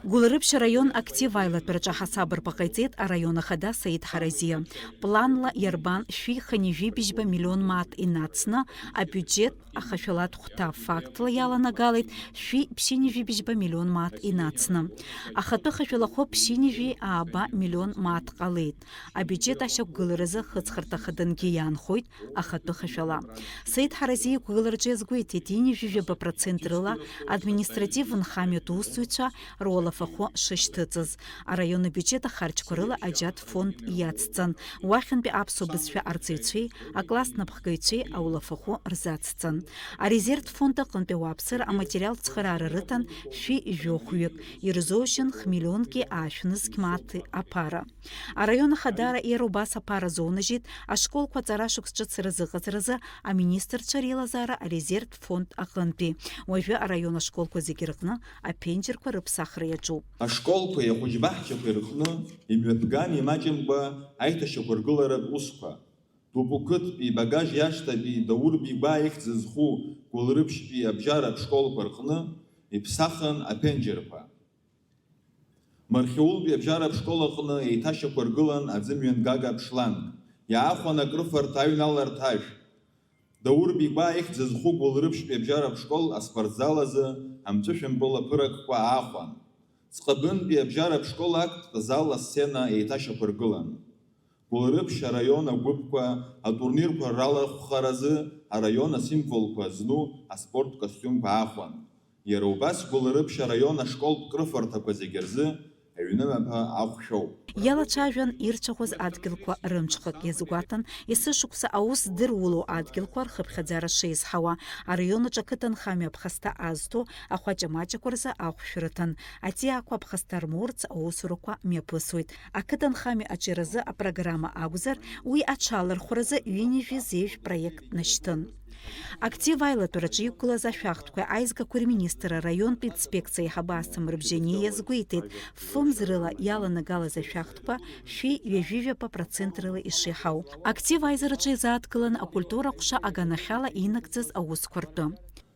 Гуларыпш район актив айлатбырча хасабыр пакайцет а района хада Саид Харазия. Планла ярбан шви ханижи бижба миллион мат инацна, а бюджет ахашалат хута фактла яла нагалит шви псинижи бижба миллион мат инацна. Ахату хашалахо псинижи аба миллион мат қалит. А бюджет ашак гуларызы хыцхартахадын киян хойт ахату хашала. Саид Харазия гуларджез гуйте тинижи жеба процентрыла административн хамет усуйча рола фахо шештыцыз. А районный бюджета харч курыла аджат фонд яццан. Уахен би апсу бізфе арцейцей, а класс напхгайцей аула фахо рзаццан. А резерв фонда қынпе уапсыр, а материал цхырары рытан ши жохуек. Ирзошин хмиллионки ашныз кматы апара. А района хадара и рубас апара зона жит, а школ квацарашук счет рызы, а министр чарила зара а резерв фонд ақынпе. Уажве а района школ квазикирықна, а пенджер кварып А школку я хоть бахчу перхну, и бедгами имаджим ба айта шокоргулара успа. Тупукут и багаж яшта би даур би ба их ззху кулрыбш би абжара школ перхну, и псахан апенджерпа. Мархиул би абжара школа хну и та шокоргулан адзимюн гага пшланг. Я ахуана крыфар тайналар таж. Даур би ба их ззху кулрыбш би абжара школ аспортзалазы амчушем было пырак qua ахуан. Сқабын би абжара школак зала сцена и та шокоргулан. Кулрыбш района губква, а турнирква рала харазы, а района символква зну, а спорт костюм па ахуан. Ерубас кулрыбш района школ крыфартаква зегерзы, а юнамапа ахушоу. Яла чавян ирчахоз адгилква рымчхак езугатан, исы шукса аус дырулу адгилква рхыбхадзара шейз хава, а района чакытан хами абхаста азто, а хуача мача курза ахушрытан, а ти аква абхастар мурц аусуруква мепысует, а кытан хами ачиразы а программа агузар, уи ачалар хуразы юнижи зевь проект наштын. Актив айлатураджи юкула зафяхтква айзга курминистра район инспекции хабасам рыбжение езгуитет, фумзрыла яла нагала зафяхтква, ши веживе по процентрыла и шихау. Актив айзараджи зааткалан а культура куша аганахала инакцез аускварто.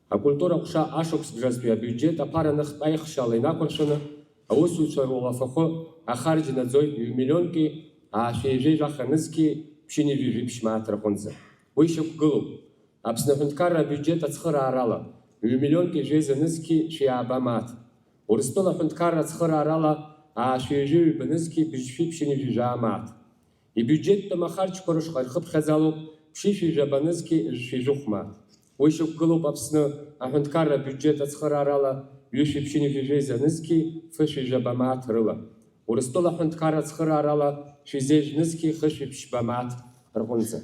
А культура куша ашокс бжаспия бюджет, а пара нахтайхшала инакуршана, а усуча рола фахо, а харджина зой миллионки, а шейжей жаханызки пшини вижи пшмаатра хонза. Уишек гылу. Апснахунткара бюджет ацхыра арала, миллионки жезанызки шиабамат. Урстула хунткара ацхыра арала, а шиежи бенызки бжфи пшини вижамат. И бюджет тамахарч коруш хархып хазалу, пшифи жабанызки жфижухмат. Уишек гылу апсна ахунткара бюджет ацхыра арала, юши пшини вижезанызки фыши жабамат рыла. Урстула хунткара ацхыра арала, шизежнызки хыши пшбамат рхунза.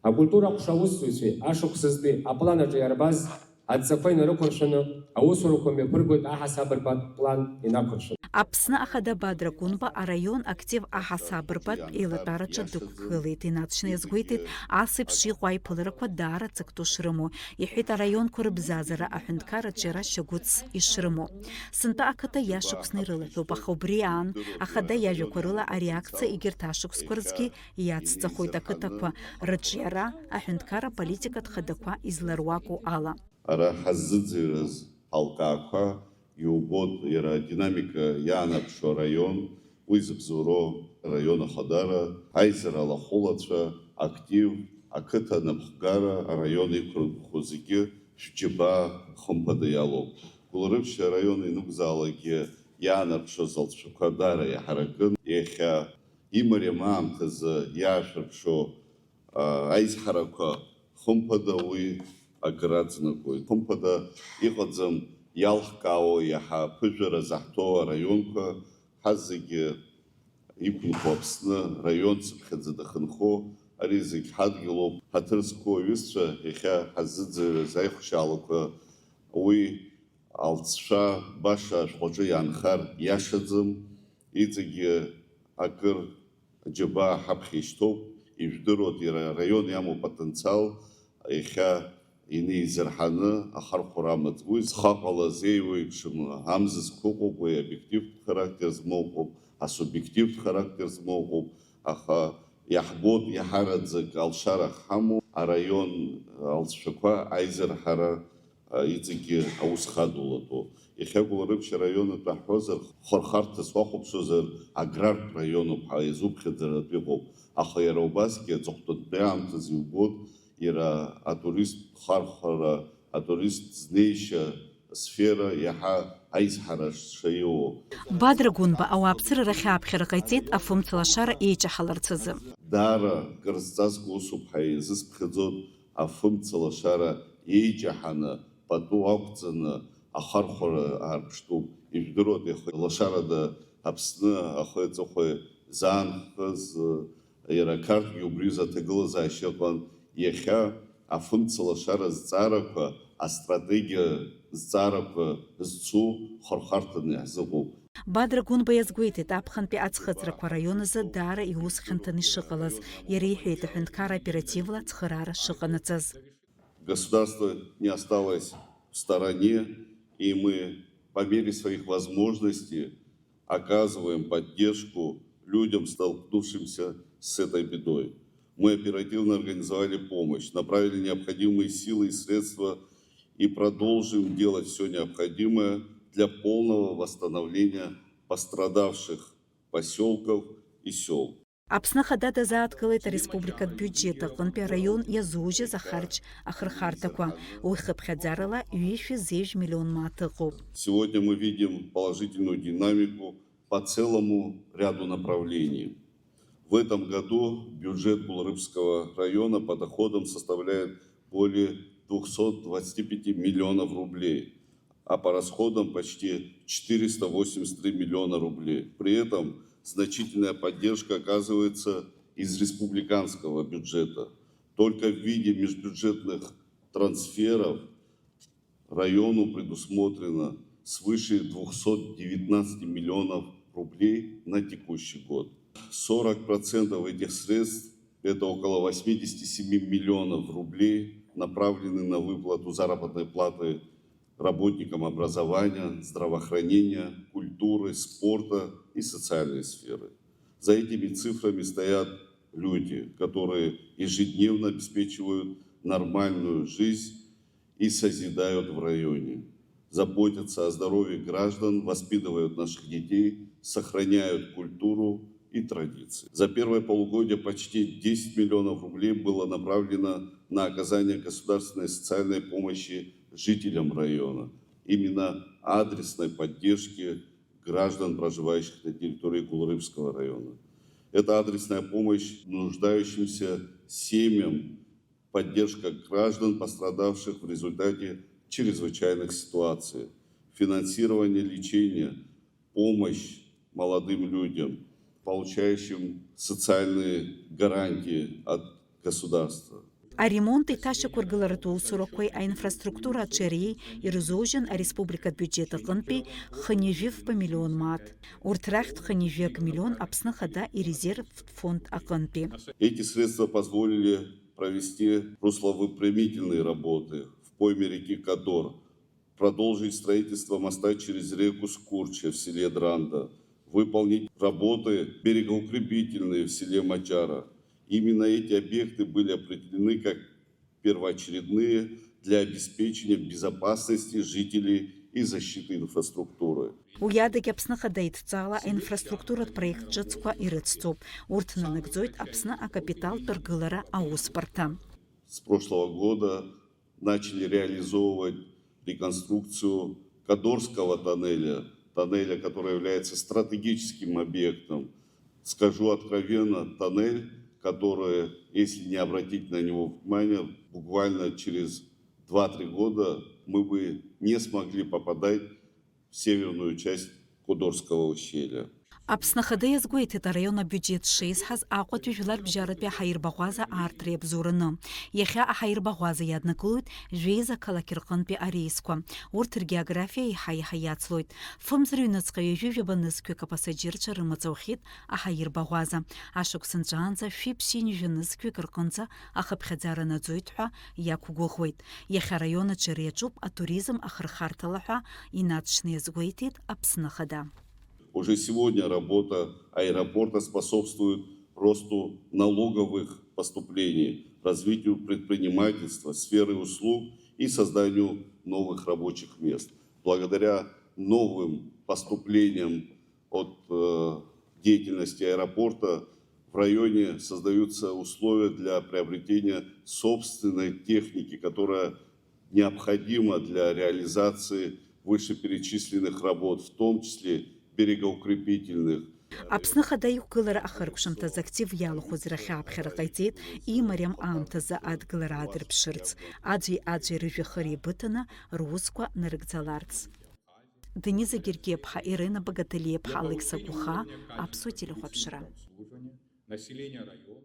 А культура кушаусуйси, ашуксызды, а планаджи ярбаз, адзаквайна рукуршаны, а усурукоме пыргует ахасабырбат план инакуршаны. Апсна ахада бадракунба, а район актив ахасабырбат илатарача дукхылит, иначне згуйтит асып шихуай пылыраква дара цыкту шрыму, ехит район курбзазара ахынткара чера шагуц и шрыму. Сынта аката яшуксны рылаху бахобриан, ахада яжукурыла а реакция игерташукскурзги яццахуйта катаква, раджера ахынткара политикат хадаква изларуаку ала. Ара хаззыдзирыз халкаква, Юбот ира динамика янапшо район, уизбзуро района Хадара, айзера лахолацва, актив, акыта напхгара, районы хузики, шчиба хомпадаяло. Кулрыбша районы нукзалаги янапшо залчукадара яхаракын, ехя имари мамтаза яшапшо айзхарака хомпадауи аградзнакуй. Хомпада иходзам Ялхкао яха пыжара захто районка хазыги икунхопсны район цыпхадзадахынхо аризик хадгилоп хатырско юсча яха хазыдзы зайхушалыка уи алтша баша шходжи янхар яшадзым ицыги акыр джаба хапхиштоп иждырот район яму потенциал яха Ини зерханы ахар хурамат уиз хакала зейвой шума амзыз кукуп и объектив характер змокуп а субъектив характер змокуп аха яхбот яхарадзак алшара хаму а район алшаква айзер хара ицики аусхадулато Ихьагул рыбча районы таҳҳәозар, хорхарҭа суахәаԥшуазар, аграртә раионуп ҳәа иазуԥхьаӡаратә иҟоуп. Аха иара убасгьы аҵыхәтәантәи аамҭазы иубоит, иара атурист хархәара, атурист знеишьа сфера иаҳа аизҳараша иоуп. Бадра Гунба ауааԥсыра рахь ааԥхьара ҟаиҵеит афымцалашара еиҷаҳаларц азы. Даара кырзҵазкуа усуп ҳәа иазысԥхьаӡоит афымцалашара еиҷаҳаны, пату ақәҵаны ахархәара аарԥштәуп. Ижәдыруеит лашарада Аԥсны ахы-аҵыхәа заанхаз иара ақарҭгьы убри заҭагылазаашьа ыҟан. Иахьа афымцалашара зҵаарақәа, астратегиа зҵаарақәа зцу хырхарҭаны иаҳзыҟоуп. Бадра Гунба иазгәеиҭеит аԥхынтәи аӡхыҵрақәа араион азы даара иус хьанҭаны ишыҟалаз. Иара иҳәеит аҳәынҭқар оперативла ацхыраара шыҟанаҵаз. Государство не осталось в стороне, и мы по мере своих возможностей оказываем поддержку людям, столкнувшимся с этой бедой. Мы оперативно организовали помощь, направили необходимые силы и средства и продолжим делать все необходимое для полного восстановления пострадавших поселков и сел. Аԥсны Ахада дазааҭгылеит ареспубликатә биуџьет аҟынтәи араион иазужьыз ахарџь ахырхарҭақәа. Уи хыԥхьаӡарала 1,7 миллион маат ыҟоуп. Сегодня мы видим положительную динамику по целому ряду направлений. В этом году бюджет Булрыбского района по доходам составляет более 225 миллионов рублей, а по расходам почти 483 миллиона рублей. При этом значительная поддержка оказывается из республиканского бюджета. Только в виде межбюджетных трансферов району предусмотрено свыше 219 миллионов рублей на текущий год. 40% этих средств, это около 87 миллионов рублей, направлены на выплату заработной платы работникам образования, здравоохранения, культуры, спорта и социальной сферы. За этими цифрами стоят люди, которые ежедневно обеспечивают нормальную жизнь и созидают в районе, заботятся о здоровье граждан, воспитывают наших детей, сохраняют культуру и традиции. За первое полугодие почти 10 миллионов рублей было направлено на оказание государственной социальной помощи жителям района, именно адресной поддержки граждан, проживающих на территории Булрыбского района. Это адресная помощь нуждающимся семьям, поддержка граждан, пострадавших в результате чрезвычайных ситуаций, финансирование лечения, помощь молодым людям, получающим социальные гарантии от государства. Аремонт иҭашьақәыргыларатә усурақәеи аинфраструктура аҽериеи ирзужьын ареспубликатә биуџьет аҟынтәи 1,5 миллион маат. Урҭ рахьтә 1,1 миллион Аԥсны Ахада ирезервтә фонд аҟынтәи. Эти средства позволили провести русловыпрямительные работы в пойме реки Кадор, продолжить строительство моста через реку Скурча в селе Дранда, выполнить работы берегоукрепительные в селе Мачара. Именно эти объекты были определены как первоочередные для обеспечения безопасности жителей и защиты инфраструктуры. Уи адагь Аԥсны Ахада идҵала аинфраструктуратә проект ҿыцқәа ирыцҵоуп. Урҭ нанагӡоит Аԥсны акапиталтә ргылара аусбарҭа. С прошлого года начали реализовывать реконструкцию Кадорского тоннеля, который является стратегическим объектом. Скажу откровенно, тоннель, который, если не обратить на него внимание, буквально через 2-3 года мы бы не смогли попадать в северную часть Кадорского ущелья. Аԥсны Ахада иазгәеиҭеит араион абиуџьет шеизҳаз Аҟәатәи жәлар бжьаратәи аҳаирбаӷәаза аарҭра иабзоураны. Иахьа аҳаирбаӷәаза иаднакылоит жәеиза ақалақь рҟынтәи ареисқәа. Урҭ ргеографиа иаҳа-иаҳа иацлоит. Фымзар ҩныҵҟа ҩажәижәаба нызқьҩык апасаџьырцәа рымаҵ аухьеит аҳаирбаӷәаза. Ашықәсанҵәаанӡа шәи-ԥшьи жәа-нызқьҩык рҟынӡа ахыԥхьаӡара наӡоит ҳәа иақәгәыӷуеит. Иахьа араион аҿы иаҿуп атуризм ахырхарҭала ҳәа инаҵшьны иазгәеиҭеит Аԥсны Ахада. Уже сегодня работа аэропорта способствует росту налоговых поступлений, развитию предпринимательства, сферы услуг и созданию новых рабочих мест. Благодаря новым поступлением от деятельности аэропорта в районе создаются условия для приобретения собственной техники, которая необходима для реализации вышеперечисленных работ, в том числе берегоукрепительных. Аԥсны Хада иқәгылара ахыркәшамҭаз актив иалахәыз рахьааԥхьара ҟаиҵеит имариам аамҭазы адгылара аадырԥшырц, аӡәи рыжәҩахыр еибыҭаны русқәа нарыгӡаларц. Дениза Гергиеԥҳа, Ирина Багаталиеԥҳа, Алекса Гуха, Аԥсуа телехәаԥшра. Населения района.